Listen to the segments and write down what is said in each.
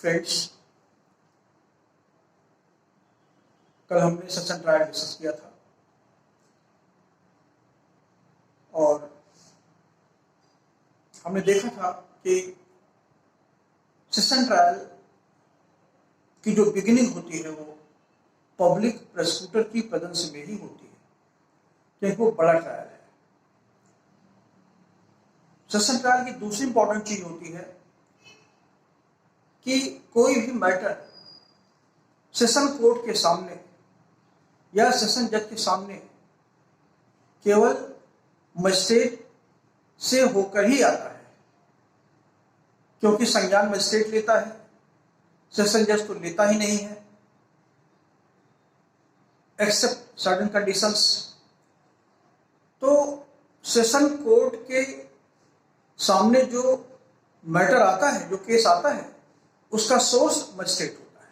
Friends, कल हमने session trial discuss किया था और हमने देखा था कि सेशन ट्रायल की जो बिगिनिंग होती है वो पब्लिक प्रोसिक्यूटर की प्रेजेंस में ही होती है, क्योंकि वो बड़ा ट्रायल है। सेशन ट्रायल की दूसरी इंपॉर्टेंट चीज होती है कि कोई भी मैटर सेशन कोर्ट के सामने या सेशन जज के सामने केवल मजिस्ट्रेट से होकर ही आता है, क्योंकि संज्ञान मजिस्ट्रेट लेता है, सेशन जज तो लेता ही नहीं है एक्सेप्ट सर्टेन कंडीशंस। तो सेशन कोर्ट के सामने जो मैटर आता है, जो केस आता है, उसका सोर्स मजिस्ट्रेट होता है,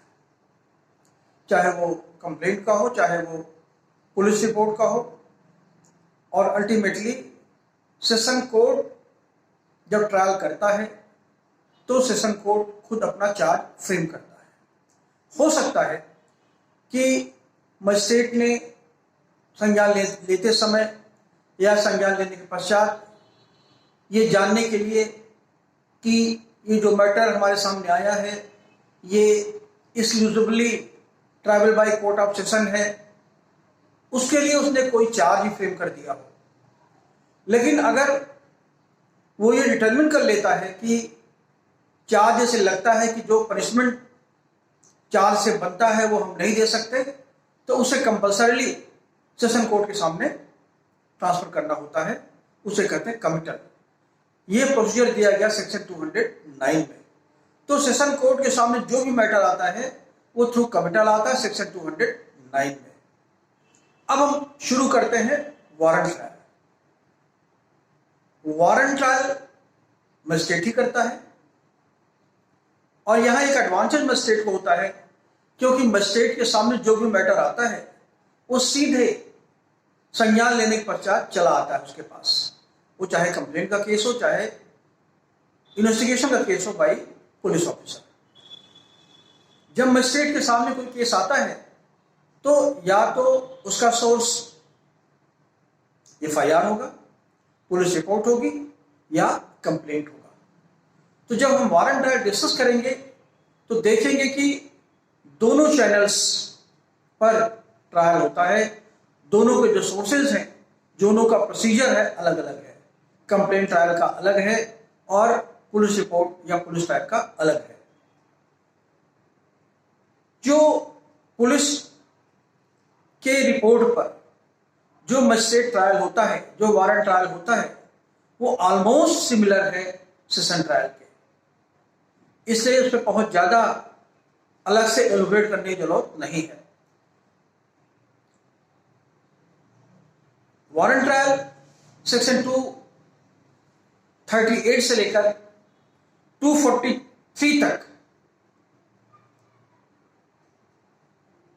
चाहे वो कंप्लेंट का हो, चाहे वो पुलिस रिपोर्ट का हो। और अल्टीमेटली सेशन कोर्ट जब ट्रायल करता है तो सेशन कोर्ट खुद अपना चार्ज फ्रेम करता है। हो सकता है कि मजिस्ट्रेट ने संज्ञान लेते समय या संज्ञान लेने के पश्चात ये जानने के लिए कि ये जो मैटर हमारे सामने आया है ये exclusively tribal by court of session है, उसके लिए उसने कोई चार्ज ही फ्रेम कर दिया हो। लेकिन अगर वो ये डिटरमिन कर लेता है कि चार्ज से लगता है कि जो पनिशमेंट चार्ज से बनता है वो हम नहीं दे सकते, तो उसे कंपल्सरीली सेशन कोर्ट के सामने ट्रांसफर करना होता है, उसे कहते हैं कमिटल। ये प्रोसीजर दिया गया सेक्शन 209 में। तो सेशन कोर्ट के सामने जो भी मैटर आता है वो थ्रू कमिटल आता है सेक्शन 209 में। अब हम शुरू करते हैं warrant trial. Warrant trial magistrate ही करता है और यहां एक एडवांटेज मजिस्ट्रेट को होता है, क्योंकि मजिस्ट्रेट के सामने जो भी मैटर आता है वो सीधे संज्ञान लेने के पश्चात चला आता है उसके पास, वो चाहे कंप्लेंट का केस हो, चाहे इन्वेस्टिगेशन का केस हो बाई पुलिस ऑफिसर। जब मजिस्ट्रेट के सामने कोई केस आता है तो या तो उसका सोर्स एफआईआर होगा, पुलिस रिपोर्ट होगी या कंप्लेंट होगा। तो जब हम वारंट ट्रायल डिस्कस करेंगे तो देखेंगे कि दोनों चैनल्स पर ट्रायल होता है, दोनों के जो सोर्सेज हैं, दोनों का प्रोसीजर है अलग अलग है। कंप्लेंट ट्रायल का अलग है और पुलिस रिपोर्ट या पुलिस ट्रायल का अलग है। जो पुलिस के रिपोर्ट पर जो मजिस्ट्रेट ट्रायल होता है, जो वारंट ट्रायल होता है, वो ऑलमोस्ट सिमिलर है सेशन ट्रायल के, इसलिए उस पर बहुत ज्यादा अलग से एलोबरेट करने की जरूरत नहीं है। वारंट ट्रायल सेक्शन 238 से लेकर 243 तक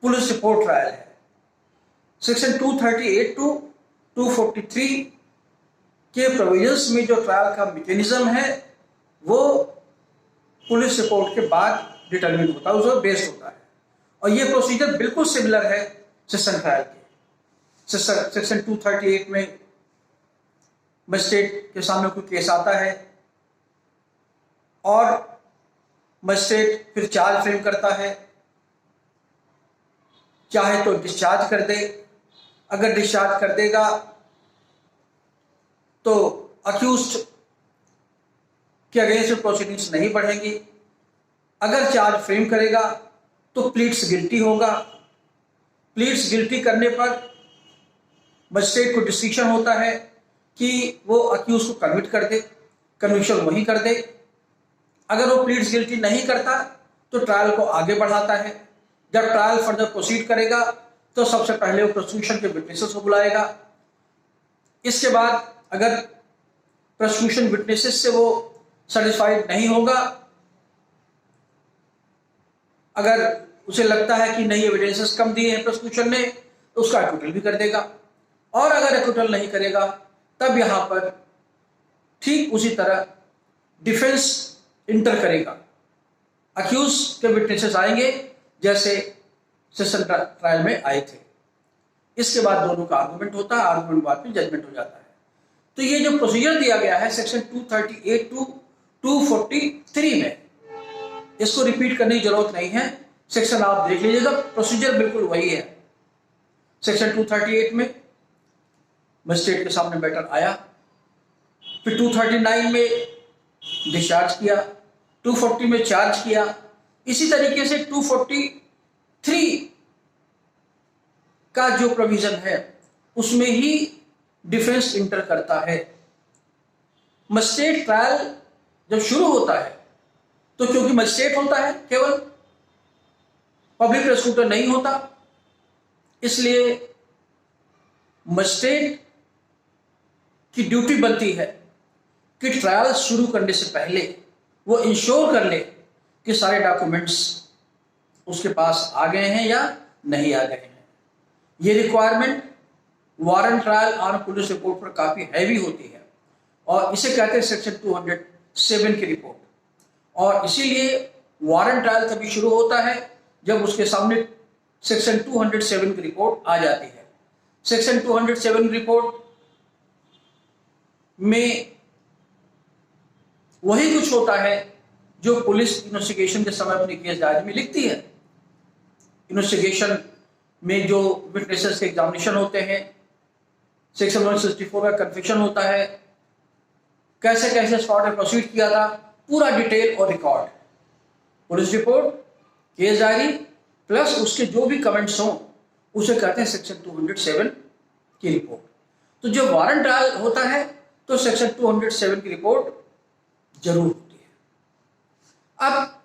पुलिस रिपोर्ट ट्रायल है। सेक्शन 238 टू 243 के प्रोविजंस में जो ट्रायल का मैकेनिज्म है वो पुलिस रिपोर्ट के बाद डिटरमिन होता है, उस पर बेस्ड होता है। और ये प्रोसीजर बिल्कुल सिमिलर है सेशन ट्रायल के। सेक्शन 238 में मजिस्ट्रेट के सामने कोई केस आता है और मजिस्ट्रेट फिर चार्ज फ्रेम करता है, चाहे तो डिस्चार्ज कर दे। अगर डिस्चार्ज कर देगा तो अक्यूज्ड के अगेंस्ट प्रोसीडिंग्स नहीं बढ़ेंगी। अगर चार्ज फ्रेम करेगा तो प्लीड्स गिल्टी होगा। प्लीड्स गिल्टी करने पर मजिस्ट्रेट को डिसीजन होता है कि वो अक्यूज को कन्विक्ट कर दे, कन्विक्शन वही कर दे। अगर वो प्लीड्स गिल्टी नहीं करता तो ट्रायल को आगे बढ़ाता है। जब ट्रायल फर्दर प्रोसीड करेगा तो सबसे पहले वो प्रोसिक्यूशन के विटनेसेस को बुलाएगा। इसके बाद अगर प्रोसिक्यूशन विटनेसेस से वो सेटिस्फाइड नहीं होगा, अगर उसे लगता है कि नहीं एविडेंसेस कम दिए हैं प्रोसिक्यूशन ने, तो उसका एक्विटल भी कर देगा। और अगर एक्विटल नहीं करेगा तब यहां पर ठीक उसी तरह डिफेंस इंटर करेगा अक्यूज के विटनेसेस आएंगे जैसे सेशन ट्रायल में आए थे। इसके बाद दोनों का आर्गुमेंट होता है, आर्गुमेंट बाद में जजमेंट हो जाता है। तो ये जो प्रोसीजर दिया गया है सेक्शन 238 टू 243 में, इसको रिपीट करने की जरूरत नहीं है, सेक्शन आप देख लीजिएगा, प्रोसीजर बिल्कुल वही है। सेक्शन 238 में मजिस्ट्रेट के सामने मैटर आया, फिर 239 में डिस्चार्ज किया, 240 में चार्ज किया, इसी तरीके से 243 का जो प्रोविजन है उसमें ही डिफेंस इंटर करता है। मजिस्ट्रेट ट्रायल जब शुरू होता है तो क्योंकि मजिस्ट्रेट होता है केवल, पब्लिक प्रोसिक्यूटर नहीं होता, इसलिए मजिस्ट्रेट की ड्यूटी बनती है कि ट्रायल शुरू करने से पहले वो इंश्योर कर ले कि सारे डॉक्यूमेंट्स उसके पास आ गए हैं या नहीं आ गए हैं। ये requirement warrant trial on police report पर काफी हैवी होती है और इसे कहते हैं सेक्शन 207 की रिपोर्ट। और इसीलिए वारंट ट्रायल तभी शुरू होता है जब उसके सामने सेक्शन 207 की रिपोर्ट आ जाती है। सेक्शन 207 रिपोर्ट में वही कुछ होता है जो पुलिस इन्वेस्टिगेशन के समय अपनी केस डायरी में लिखती है। इन्वेस्टिगेशन में जो विटनेसेस के एग्जामिनेशन होते हैं, सेक्शन 164 का कन्फेक्शन होता है, कैसे कैसे स्पॉट में प्रोसीड किया था, पूरा डिटेल और record, police report, case diary plus उसके जो भी कमेंट्स हों उसे कहते हैं सेक्शन 207 की रिपोर्ट। तो जब वारंट ट्रायल होता है तो सेक्शन 207 की रिपोर्ट जरूर होती है। अब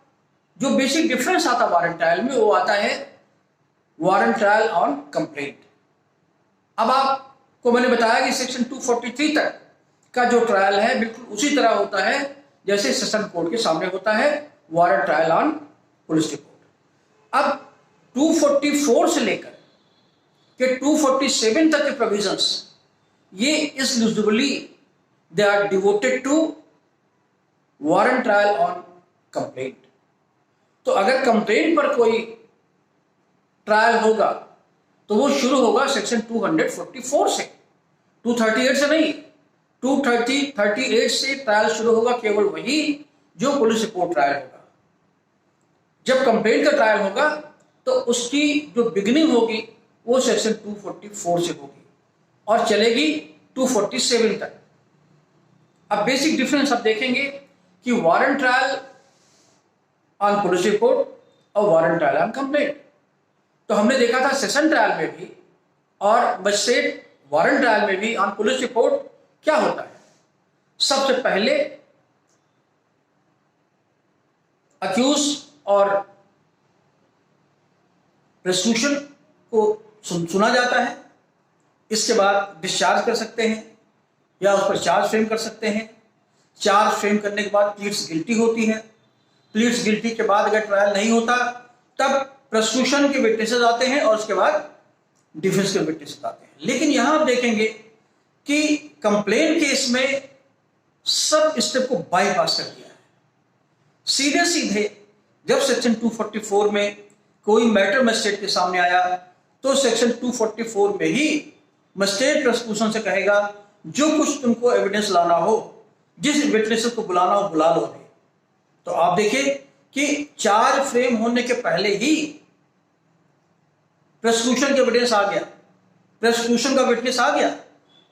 जो बेसिक डिफरेंस आता वारंट ट्रायल में वो आता है वारंट ट्रायल ऑन कंप्लेंट। अब आपको मैंने बताया कि सेक्शन 243 तक का जो ट्रायल है बिल्कुल उसी तरह होता है जैसे सेशन कोर्ट के सामने होता है warrant trial on police report. अब 244 से लेकर के 247 तक के प्रोविजंस ये exclusively they are devoted to warrant trial on complaint. तो अगर कंप्लेंट पर कोई ट्रायल होगा तो वो शुरू होगा सेक्शन 244 से, 238 से नहीं। 238 से ट्रायल शुरू होगा केवल वही जो पुलिस रिपोर्ट ट्रायल होगा। जब कंप्लेंट का ट्रायल होगा तो उसकी जो बिगिनिंग होगी वो सेक्शन 244 से होगी और चलेगी 247 तक। अब बेसिक डिफरेंस आप देखेंगे कि warrant trial on police report और वारंट ट्रायल ऑन कंप्लेंट। तो हमने देखा था सेशन ट्रायल में भी और मजिस्ट्रेट वारंट ट्रायल में भी ऑन पुलिस रिपोर्ट क्या होता है। सबसे पहले अक्यूज और प्रोसिक्यूशन को सुना जाता है, इसके बाद डिस्चार्ज कर सकते हैं या उस पर चार्ज फ्रेम कर सकते हैं। चार्ज फ्रेम करने के बाद प्लीड्स गिल्टी होती है। प्लीड्स गिल्टी के बाद अगर ट्रायल नहीं होता तब प्रोसिक्यूशन के विटनेसेस आते हैं और उसके बाद डिफेंस के विटनेसेस आते हैं। लेकिन यहां आप देखेंगे कि कंप्लेंट केस में सब स्टेप को बाईपास कर दिया है। सीधे सीधे जब सेक्शन 244 में कोई मैटर मजिस्ट्रेट के सामने आया तो सेक्शन 244 में ही मजिस्ट्रेट प्रोसिक्यूशन से कहेगा जो कुछ तुमको एविडेंस लाना हो, जिस विटनेसेस को बुलाना हो बुला लो। तो आप देखिए कि चार्ज फ्रेम होने के पहले ही प्रोसिक्यूशन का एविडेंस आ गया, प्रोसिक्यूशन का विटनेस आ गया,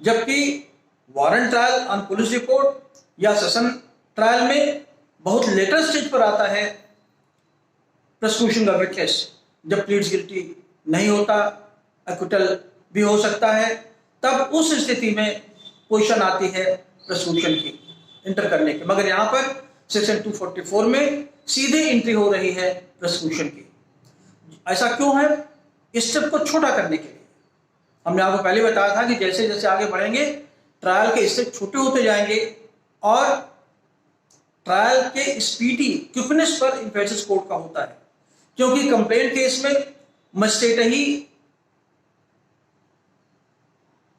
जबकि warrant trial on police report या सेशन ट्रायल में बहुत लेटर स्टेज पर आता है प्रोसिक्यूशन का विटनेस। जब प्लीड्स गिल्टी नहीं होता, एक्विटल भी हो सकता है, तब उस स्थिति में पोजीशन आती है प्रोसिक्यूशन की इंटर करने की। मगर यहां पर सेक्शन 244 में सीधे एंट्री हो रही है प्रोसिक्यूशन की। ऐसा क्यों है? इस स्टेप को छोटा करने के लिए। हमने आपको पहले बताया था कि जैसे जैसे आगे बढ़ेंगे ट्रायल के स्टेप छोटे होते जाएंगे और ट्रायल के स्पीडी क्विकनेस पर इंफेसिस कोर्ट का होता है, क्योंकि कंप्लेंट केस में मजिस्ट्रेट ही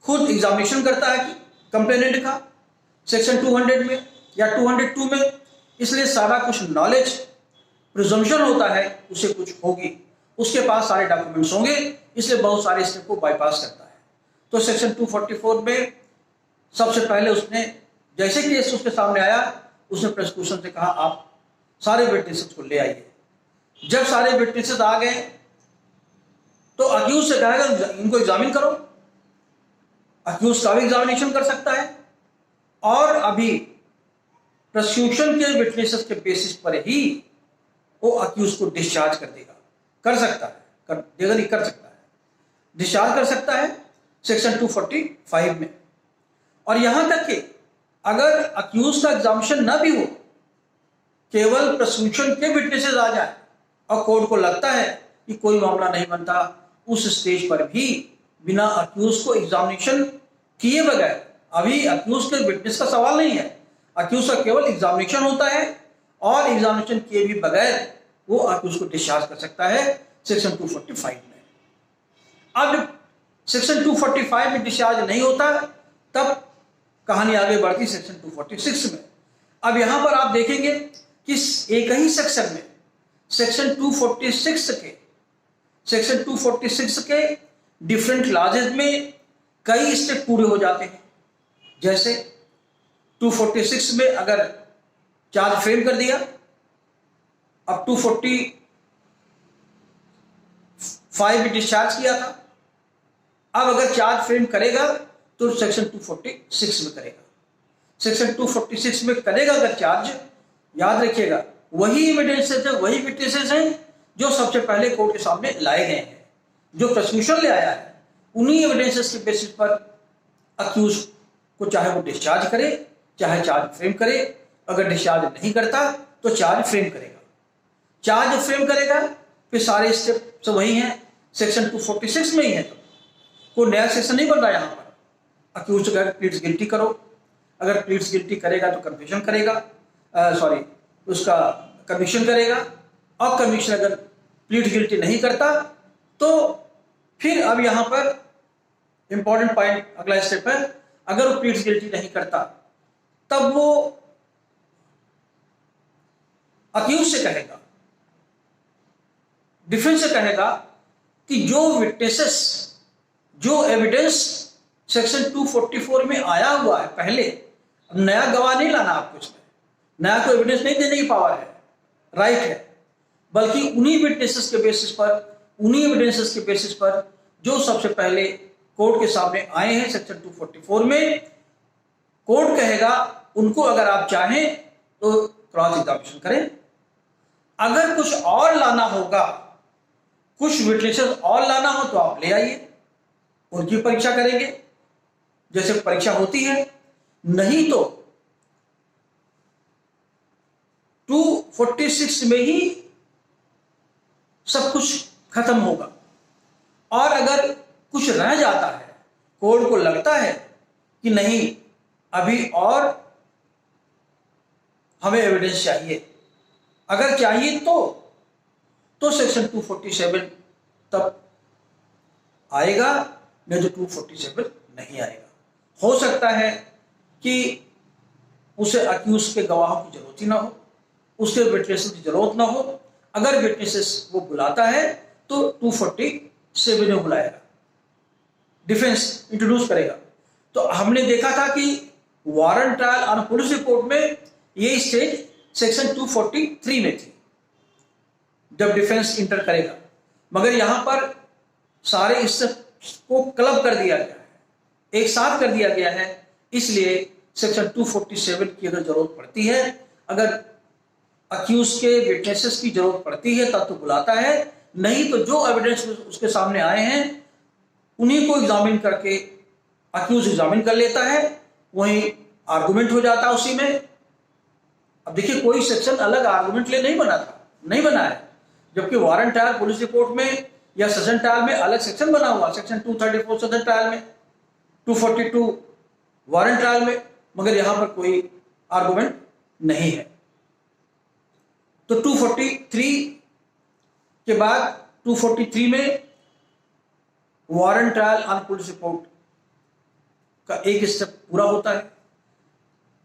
खुद एग्जामिनेशन करता है कि कंप्लेनेंट का सेक्शन 200 में या 202 में, इसलिए सारा कुछ नॉलेज प्रिजम्पशन होता है उसे कुछ होगी, उसके पास सारे डॉक्यूमेंट्स होंगे, इसलिए बहुत सारे स्टेप को बाईपास करता है। तो सेक्शन 244 में सबसे पहले उसने जैसे केस उसके सामने आया, उसने प्रोसिक्यूशन से कहा आप सारे विटनेसेस को ले आइए। जब सारे विटनेसेस आ गए तो अक्यूज से कहेगा इनको एग्जामिन करो, अक्यूज का भी एग्जामिनेशन कर सकता है, और अभी प्रोसिक्यूशन के विटनेसेस के बेसिस पर ही वो अक्यूज को डिस्चार्ज कर देगा, कर सकता है, कर देगा नहीं, कर सकता है, डिस्चार्ज कर सकता है सेक्शन 245 में। और यहां तक कि अगर अक्यूज का एग्जामिनेशन ना भी हो, केवल प्रोसिक्यूशन के विटनेसेस आ जाए और कोर्ट को लगता है कि कोई मामला नहीं बनता, उस स्टेज पर भी बिना अक्यूज को एग्जामिनेशन किए बगैर, अभी अक्यूज के विटनेस का सवाल नहीं है, अक्यूज का केवल एग्जामिनेशन होता है, और एग्जामिनेशन किए भी बगैर वो अक्यूज को डिस्चार्ज कर सकता है सेक्शन 245 में। अब सेक्शन 245 में डिस्चार्ज नहीं होता, तब कहानी आगे बढ़ती सेक्शन 246 में। अब यहां पर आप देखेंगे कि एक ही सेक्शन में सेक्शन 246 के डिफरेंट क्लासेस में कई स्टेप पूरे हो जाते हैं। जैसे 246 में अगर चार्ज फ्रेम कर दिया, अब 245 में डिस्चार्ज किया था, अब अगर चार्ज फ्रेम करेगा तो सेक्शन 246 में करेगा। सेक्शन 246 में करेगा अगर चार्ज, याद रखिएगा वही एविडेंसेस है, वही विटनेसेस हैं जो सबसे पहले कोर्ट के सामने लाए गए हैं, जो प्रोसिक्यूशन ले आया है, उन्हीं एविडेंसेस के बेसिस पर अक्यूज को चाहे वो डिस्चार्ज करे, चाहे चार्ज फ्रेम करे। अगर डिस्चार्ज नहीं करता तो चार्ज फ्रेम करेगा, चार्ज फ्रेम करेगा, फिर सारे स्टेप वही हैं, सेक्शन 246 में ही है, तो कोई नया सेक्शन नहीं बन रहा यहां पर। अक्यूज अगर प्लीड्स गिल्टी करो, अगर प्लीड्स गिल्टी करेगा तो कन्फेशन करेगा, उसका कन्विक्शन करेगा, और कन्विक्शन अगर प्लीड गिल्टी नहीं करता तो फिर अब यहां पर इंपॉर्टेंट पॉइंट अगला स्टेप है, अगर वो प्लीड्स गिल्टी नहीं करता तब वो अक्यूज से कहेगा, डिफेंस से कहेगा कि जो विटनेसेस, जो एविडेंस सेक्शन 244 में आया हुआ है पहले, अब नया गवाह नहीं लाना आपको, इसमें नया कोई एविडेंस नहीं देने की पावर है, राइट है, बल्कि उन्हीं विटनेसेस के बेसिस पर, उन्हीं एविडेंसेस के बेसिस पर जो सबसे पहले कोर्ट के सामने आए हैं सेक्शन 244 में, कोर्ट कहेगा उनको अगर आप चाहें तो क्रॉस एग्जामिनेशन करें। अगर कुछ और लाना होगा, कुछ विटनेसेस और लाना हो तो आप ले आइए, उनकी परीक्षा करेंगे जैसे परीक्षा होती है, नहीं तो 246 में ही सब कुछ खत्म होगा। और अगर कुछ रह जाता है, कोर्ट को लगता है कि नहीं अभी और हमें एविडेंस चाहिए, अगर चाहिए तो सेक्शन 247 तब आएगा, नहीं तो 247 नहीं आएगा। हो सकता है कि उसे अक्यूज के गवाहों की जरूरत ही ना हो, उसके विटनेसेस की जरूरत ना हो, अगर विटनेसेस वो बुलाता है तो 247 में बुलाएगा, डिफेंस इंट्रोड्यूस करेगा। तो हमने देखा था कि warrant trial on police report में ये स्टेज सेक्शन 243 में थी, जब डिफेंस इंटर करेगा, मगर यहां पर सारे इसको क्लब कर दिया गया है, एक साथ कर दिया गया है, इसलिए सेक्शन 247 की अगर जरूरत पड़ती है, अगर अक्यूज के विटनेसेस की जरूरत पड़ती है तब तो बुलाता है, नहीं तो जो एविडेंस उसके सामने आए हैं उन्हीं को एग्जामिन करके अक्यूज एग्जामिन कर लेता है, वहीं आर्गुमेंट हो जाता है उसी में। अब देखिए कोई सेक्शन अलग आर्गुमेंट लिए नहीं बना था, नहीं बना है, जबकि वारंट ट्रायल पुलिस रिपोर्ट में या सेशन ट्रायल में अलग सेक्शन बना हुआ, सेक्शन 234 सेशन ट्रायल में, 242 वारंट ट्रायल में, मगर यहां पर कोई आर्गुमेंट नहीं है। तो 243 के बाद 243 में warrant trial on police report का एक स्टेप पूरा होता है।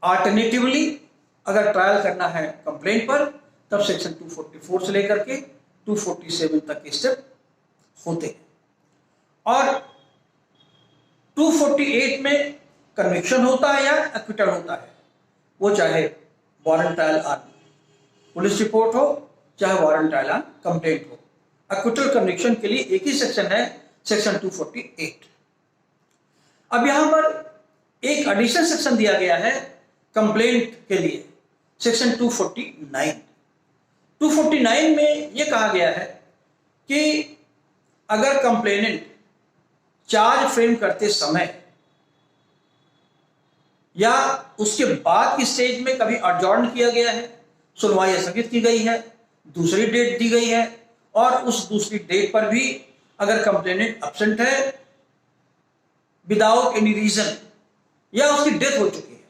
अल्टरनेटिवली अगर ट्रायल करना है कंप्लेंट पर तब सेक्शन 244 से लेकर के 247 तक के स्टेप होते हैं। और 248 में कन्विक्शन होता है या एक्विटल होता है, वो चाहे warrant trial on police report हो चाहे वारंट ट्रायल ऑन कंप्लेंट हो। एक्विटल कन्विक्शन के लिए एक ही सेक्शन है, सेक्शन 248। अब यहां पर एक एडिशनल सेक्शन दिया गया है कंप्लेंट के लिए, सेक्शन 249। 249 में यह कहा गया है कि अगर कंप्लेनेंट चार्ज फ्रेम करते समय या उसके बाद की स्टेज में कभी अडजॉर्न किया गया है, सुनवाई स्थगित की गई है, दूसरी डेट दी गई है, और उस दूसरी डेट पर भी अगर कंप्लेनेंट एब्सेंट है विदाउट एनी रीजन या उसकी डेथ हो चुकी है,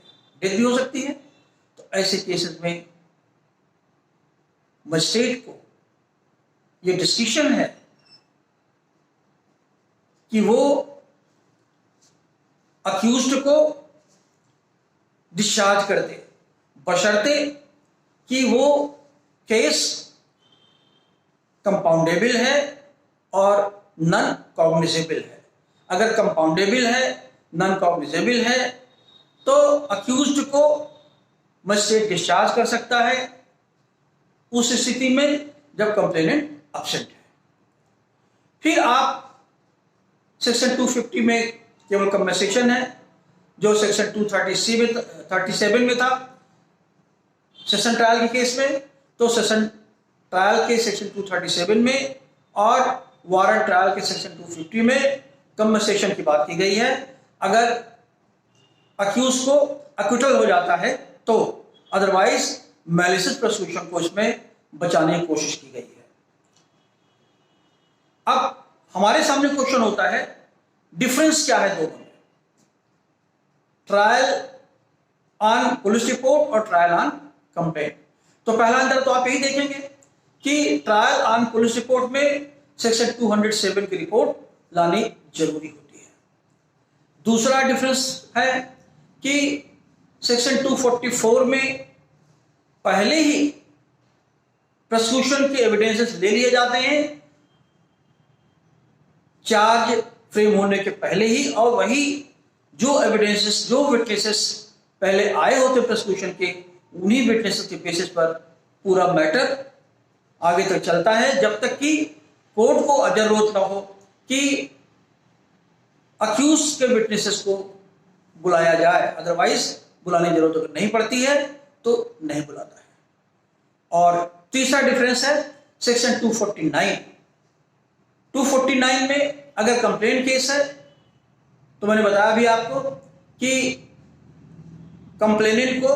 डेथ भी हो सकती है, तो ऐसे केसेस में मजिस्ट्रेट को यह डिस्क्रिप्शन है कि वो अक्यूज्ड को डिस्चार्ज कर दे, बशर्ते कि वो केस कंपाउंडेबल है और नॉन कॉग्निजेबल है। अगर कंपाउंडेबल है, नॉन कॉग्निजेबल है, तो अक्यूज्ड को मजिस्ट्रेट डिस्चार्ज कर सकता है उस स्थिति में जब कंप्लेनेंट एब्सेंट है। फिर आप सेक्शन 250 में केवल कंपनसेशन है, जो सेक्शन 237 में था सेशन ट्रायल के केस में, तो सेशन ट्रायल के सेक्शन 237 में और वारंट ट्रायल के सेक्शन 250 में कंपनसेशन की बात की गई है। अगर अक्यूज को एक्विटल हो जाता है तो, अदरवाइज मैलिशियस प्रोसिक्यूशन को इसमें बचाने की कोशिश की गई है। अब हमारे सामने क्वेश्चन होता है डिफरेंस क्या है दोनों में, ट्रायल ऑन पुलिस रिपोर्ट और ट्रायल ऑन कंप्लेंट। तो पहला अंतर तो आप यही देखेंगे कि ट्रायल ऑन पुलिस रिपोर्ट में सेक्शन 207 की रिपोर्ट लानी जरूरी होती है। दूसरा डिफरेंस है कि सेक्शन 244 में पहले ही प्रोसिक्यूशन के एविडेंसेस ले लिए जाते हैं चार्ज फ्रेम होने के पहले ही, और वही जो एविडेंसेस, जो विटनेसेस पहले आए होते प्रोसिक्यूशन के, उन्हीं विटनेसेस के बेसिस पर पूरा मैटर आगे तक चलता है, जब तक कि कोर्ट को जरूरत ना हो कि अक्यूज के विटनेसेस को बुलाया जाए। अदरवाइज बुलाने की जरूरत नहीं पड़ती है तो नहीं बुलाता है। और तीसरा डिफरेंस है सेक्शन 249। 249 में अगर कंप्लेंट केस है तो मैंने बताया भी आपको कि कंप्लेनेंट को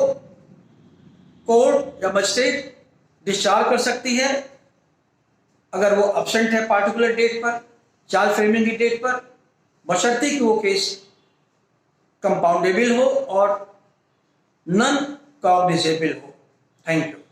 कोर्ट या मजिस्ट्रेट डिस्चार्ज कर सकती है अगर वो एब्सेंट है पार्टिकुलर डेट पर, चार्ज फ्रेमिंग की डेट पर, बशर्ते कि वो केस कंपाउंडेबल हो और नॉन कॉग्निजेबल हो। Thank you.